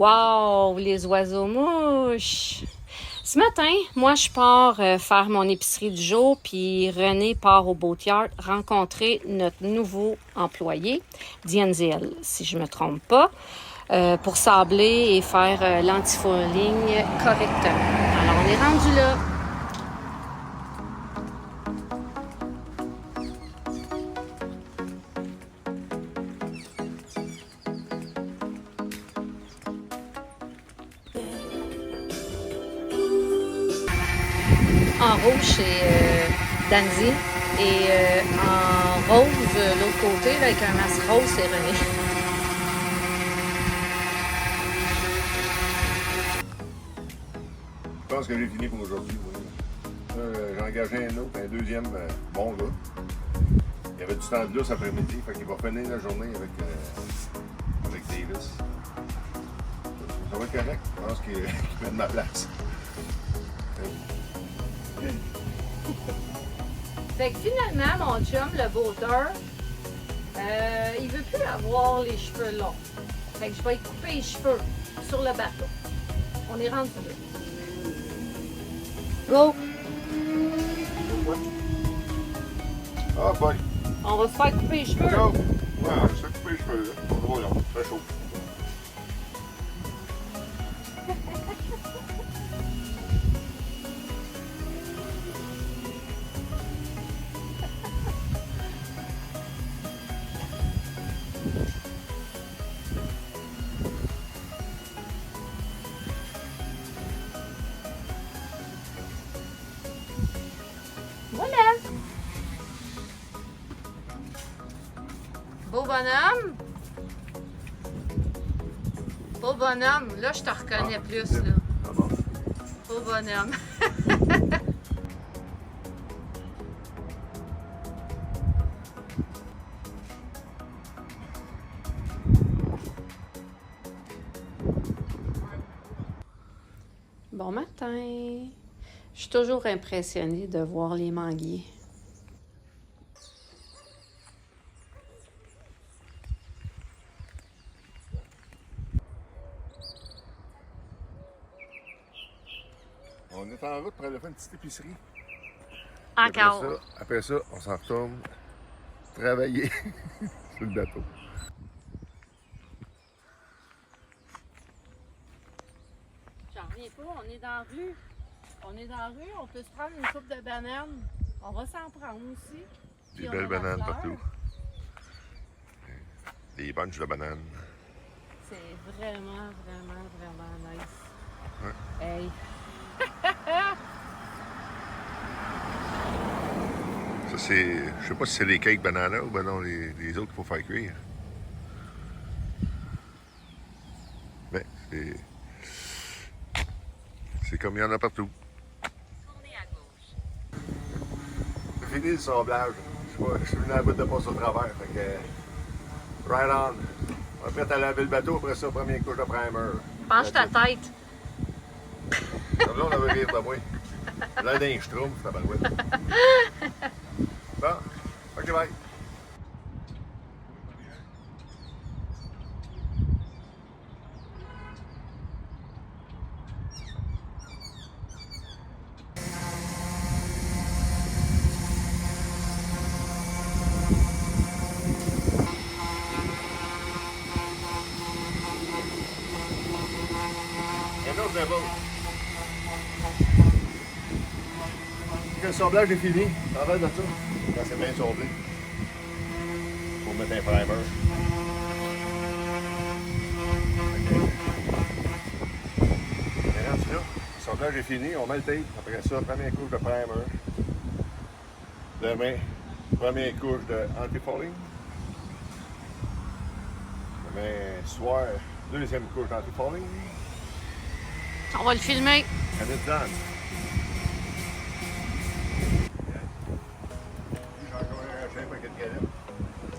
Wow, les oiseaux-mouches! Ce matin, moi, je pars faire mon épicerie du jour, puis René part au Boatyard rencontrer notre nouveau employé, Dienziel, si je ne me trompe pas, pour sabler et faire l'antifouling correctement. Alors, on est rendu là. En rouge, c'est Danzy. Et en rose, l'autre côté, là, avec un masque rose, c'est René. Je pense que j'ai fini pour aujourd'hui. Oui. J'ai engagé un autre, un deuxième bon gars. Il y avait du temps de là cet après-midi, fait qu'il va finir la journée avec Davis. Ça va être correct. Je pense qu'il met de ma place. Fait que finalement, mon chum, le boater, il veut plus avoir les cheveux longs. Fait que je vais y couper les cheveux sur le bateau. On est rendu là. Go! Ah, boy. On va se faire couper les cheveux. Go! Ouais, on va se couper les cheveux, là. Voilà, très chaud. Voilà! Beau bonhomme! Beau bonhomme! Là, je te reconnais plus, là. Ah bon? Beau bonhomme! Bon matin! Je suis toujours impressionnée de voir les manguiers. On est en route pour aller faire une petite épicerie. Encore! Après ça, on s'en retourne travailler sur le bateau. J'en reviens pas, on est dans la rue. On est dans la rue, on peut se prendre une coupe de bananes. On va s'en prendre aussi. Des belles bananes partout. Des bunches de bananes. C'est vraiment nice. Ouais. Hey! Ça, c'est. Je sais pas si c'est les cakes banana ou ben non, les autres qu'il faut faire cuire. Mais c'est. C'est comme il y en a partout. Tournez à gauche. C'est fini le sablage. Je suis venu à la bout de passe au travers. Fait que. Right on. On est prêt à laver le bateau. Après ça, première couche de primer. Penche ta tête. Comme là, on avait rire de moi. Là, d'un schtroumpf, c'est la barouette. Bon. OK, bye. Un autre level. Le sablage est fini. En fait de ça. Quand c'est bien sablé. Faut mettre un primer. Maintenant, là, le sablage est fini. On met le tape. Après ça, première couche de primer. Demain, première couche de anti-fouling. Demain soir, deuxième couche d'anti-fouling. On va le filmer. And it's done.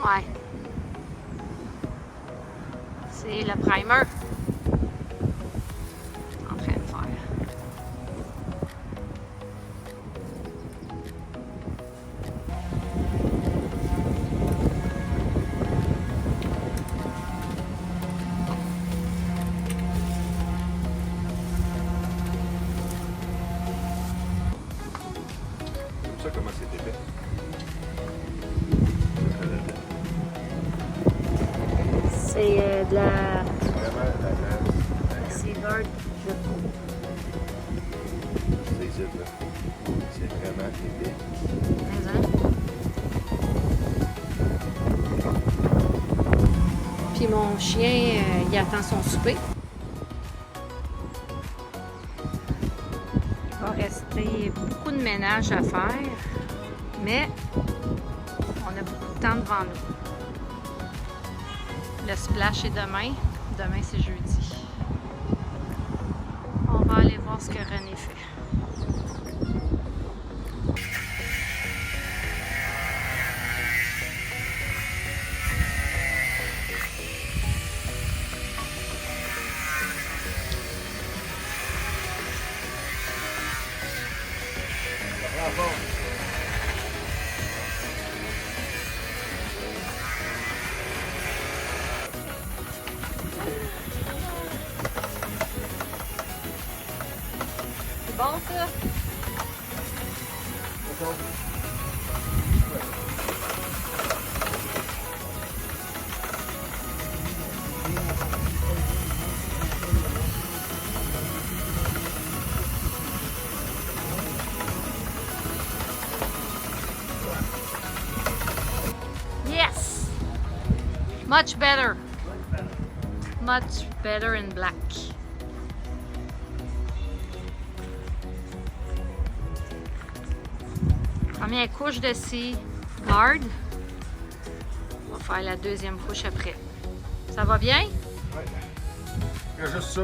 Ouais. C'est le primer. En train de faire. épais. C'est de la Vraiment, la Seagard, je trouve. c'est ici, là. C'est vraiment épais. Mais, hein? Puis mon chien, il attend son souper. Il va rester beaucoup de ménage à faire, mais on a beaucoup de temps devant nous. Le splash est demain. Demain, c'est jeudi. On va aller voir ce que René fait. C'est bon, ça? Yes! Much better. Much better in black. Première couche de Seagard. On va faire la deuxième couche après. Ça va bien? Ouais. Il y a juste ça.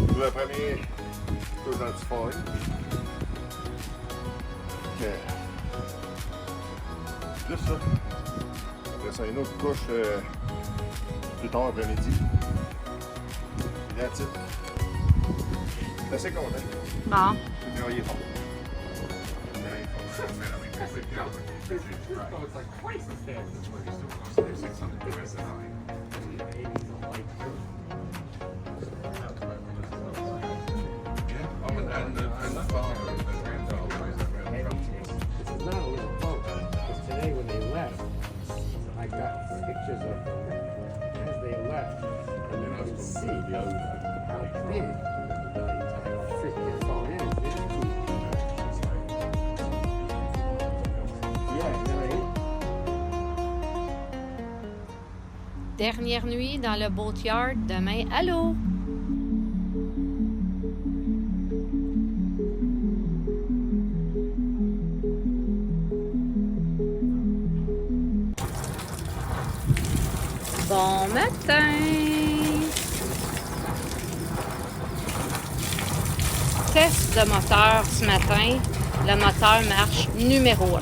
Pour la première couche d'antifoil. Juste ça. Après ça, une autre couche plus tard après-midi. That's it. Je suis assez content. Bon. J'ai travaillé fort. This is not a little boat, because today when they left, I got pictures of them as they left, and then you can see how big how thick this all is. Yeah, right? Dernière nuit dans le boatyard. Demain, allô? Bon matin! Test de moteur ce matin. Le moteur marche numéro 1.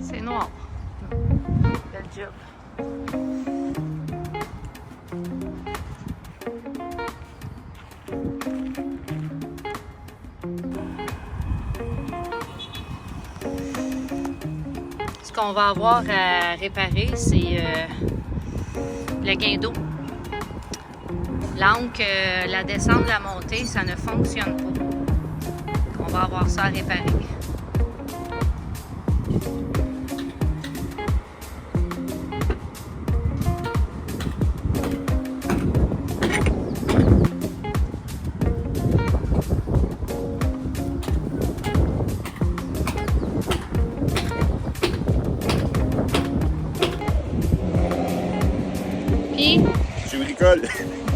C'est noir. Bel job. Ce qu'on va avoir à réparer, c'est le guindeau. L'ancre, la descente, la montée, ça ne fonctionne pas. On va avoir ça à réparer. Puis, Monsieur Bricole.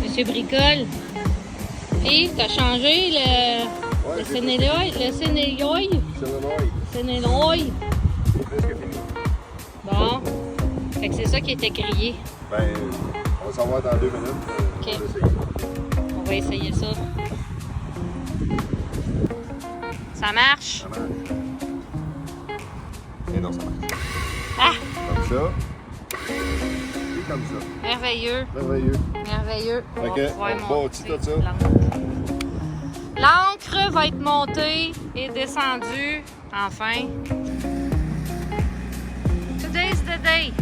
Monsieur Bricole, puis t'as changé le Ouais, Sénéloy, c'est le noir. Sénéloy. C'est presque fini. Bon, fait que c'est ça qui était crié. Ben, on va savoir dans 2 minutes. Ok. On va essayer. On va essayer ça. Ça marche? Ça marche. Et non, ça marche. Ah! Comme ça. Et comme ça. Merveilleux, Merveilleux. merveilleux. On Ok, va pouvoir on monter bâtit tout ça. l'encre. L'encre va être montée est descendu, enfin. Today's the day.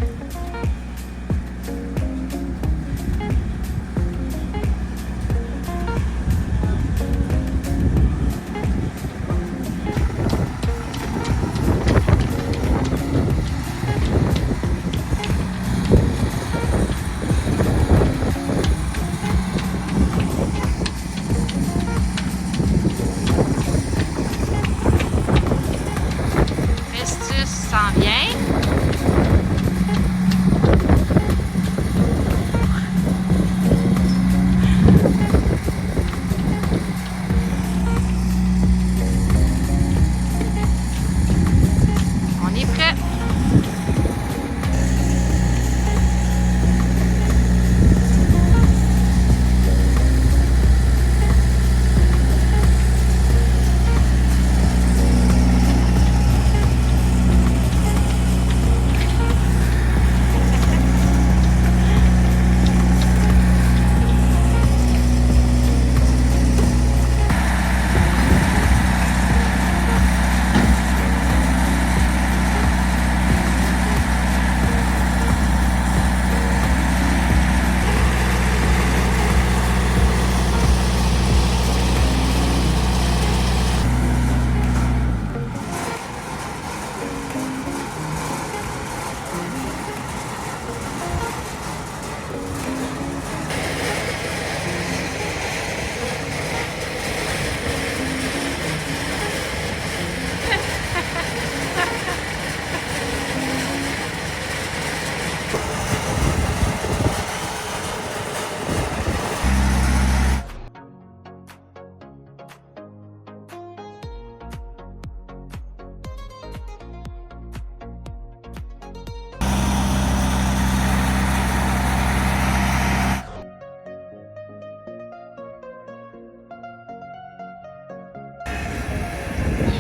Festus s'en vient. On est prêt.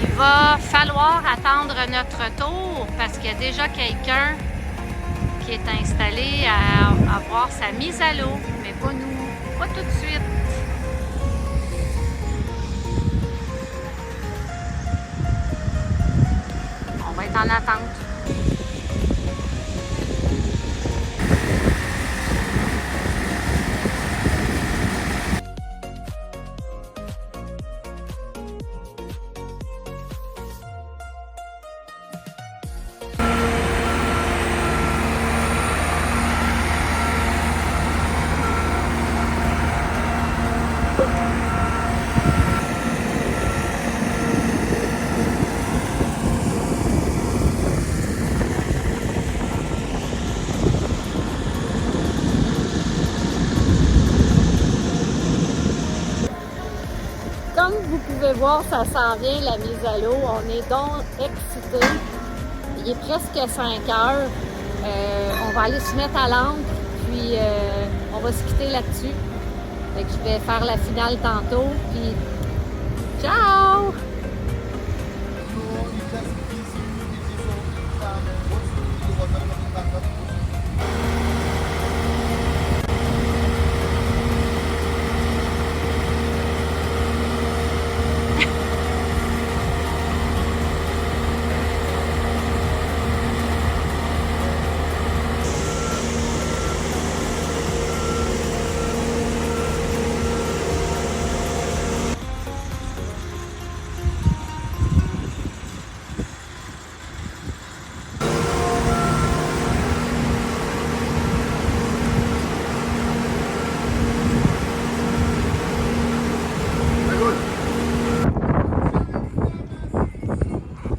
Il va falloir attendre notre tour parce qu'il y a déjà quelqu'un qui est installé à avoir sa mise à l'eau, mais pas nous, pas tout de suite. On va être en attente. Comme vous pouvez voir, ça s'en vient la mise à l'eau. On est donc excités. Il est presque 5 heures. On va aller se mettre à l'ancre, puis on va se quitter là-dessus. Fait que je vais faire la finale tantôt, puis ciao!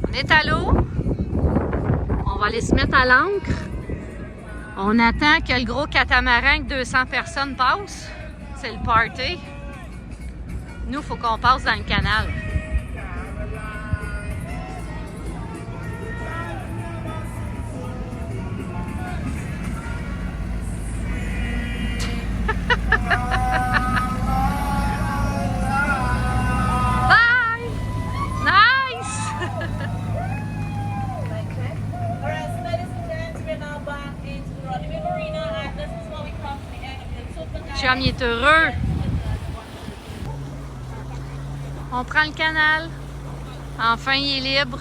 On est à l'eau. On va aller se mettre à l'ancre. On attend que le gros catamaran de 200 personnes passe. C'est le party. Nous, il faut qu'on passe dans le canal. Chum, il est heureux. On prend le canal. Enfin, il est libre.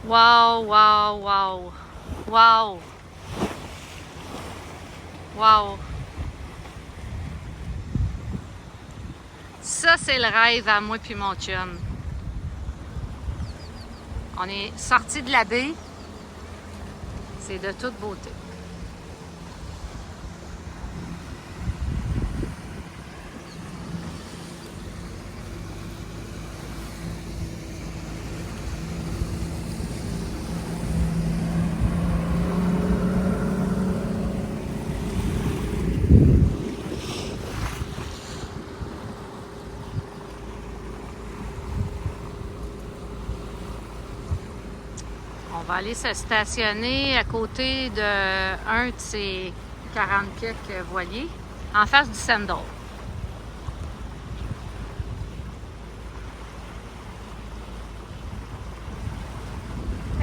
Wow, wow, wow. Wow. Wow. Ça, c'est le rêve à moi puis mon chum. On est sorti de la baie. C'est de toute beauté. On va aller se stationner à côté d'un de ces 40 quelques voiliers, en face du Sandal.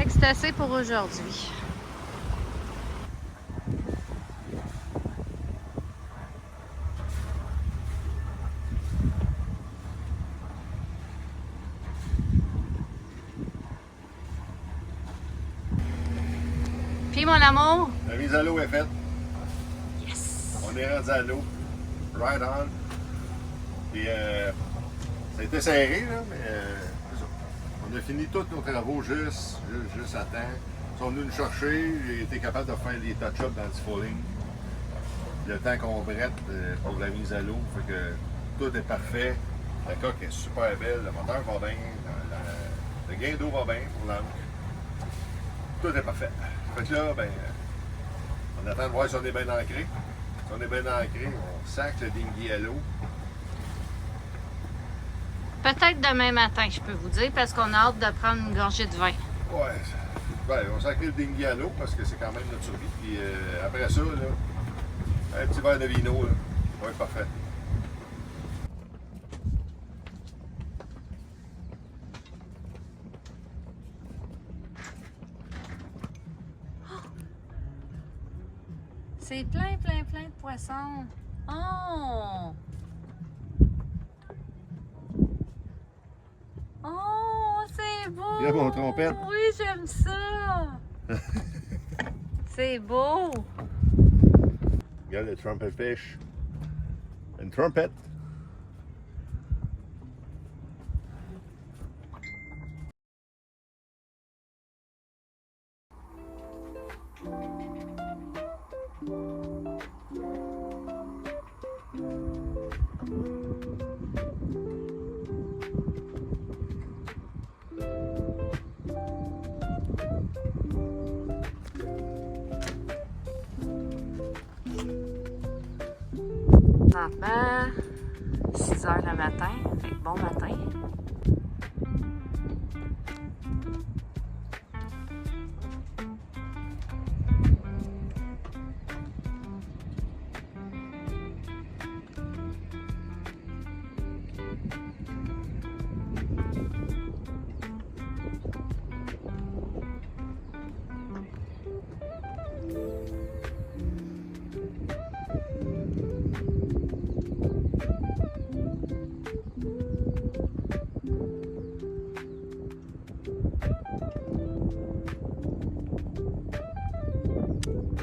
C'est assez pour aujourd'hui. Puis mon amour, La mise à l'eau est faite. yes! On est rendu à l'eau. Right on. Puis ça a été serré, là, mais c'est ça. On a fini tous nos travaux juste à temps. Ils sont venus nous chercher. J'ai été capable de faire les touch-ups dans le scrolling. Le temps qu'on brette pour la mise à l'eau. Fait que tout est parfait. La coque est super belle. Le moteur va bien. Le gain d'eau va bien pour l'ancre. Tout est parfait. Fait que là, ben, on attend de voir si on est bien ancré. Si on est bien ancré, on sac le dinghy à l'eau. Peut-être demain matin, je peux vous dire, parce qu'on a hâte de prendre une gorgée de vin. Ouais. Ben, on sacre le dinghy à l'eau parce que c'est quand même notre survie. Puis après ça, là, un petit verre de vino, là, ça va être parfait. C'est plein de poissons. Oh! Oh, c'est beau! Regarde mon trompette. Oui, j'aime ça! C'est beau! Regarde le trumpet fish. Une trompette. Maintenant, 6 h le matin. Fait que bon matin.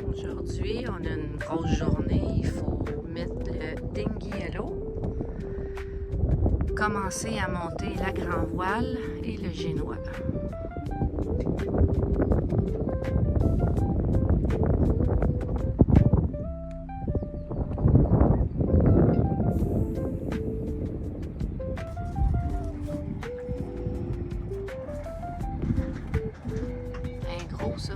Aujourd'hui, on a une grosse journée. Il faut mettre le dinghy à l'eau, commencer à monter la grand voile et le génois. Un gros ça.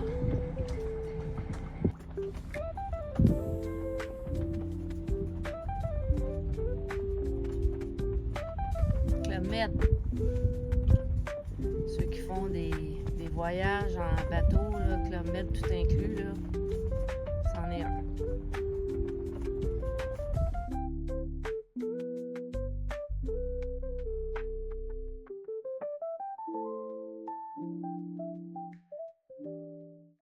Club Med. Ceux qui font des voyages en bateau, là, Club Med tout inclus, là.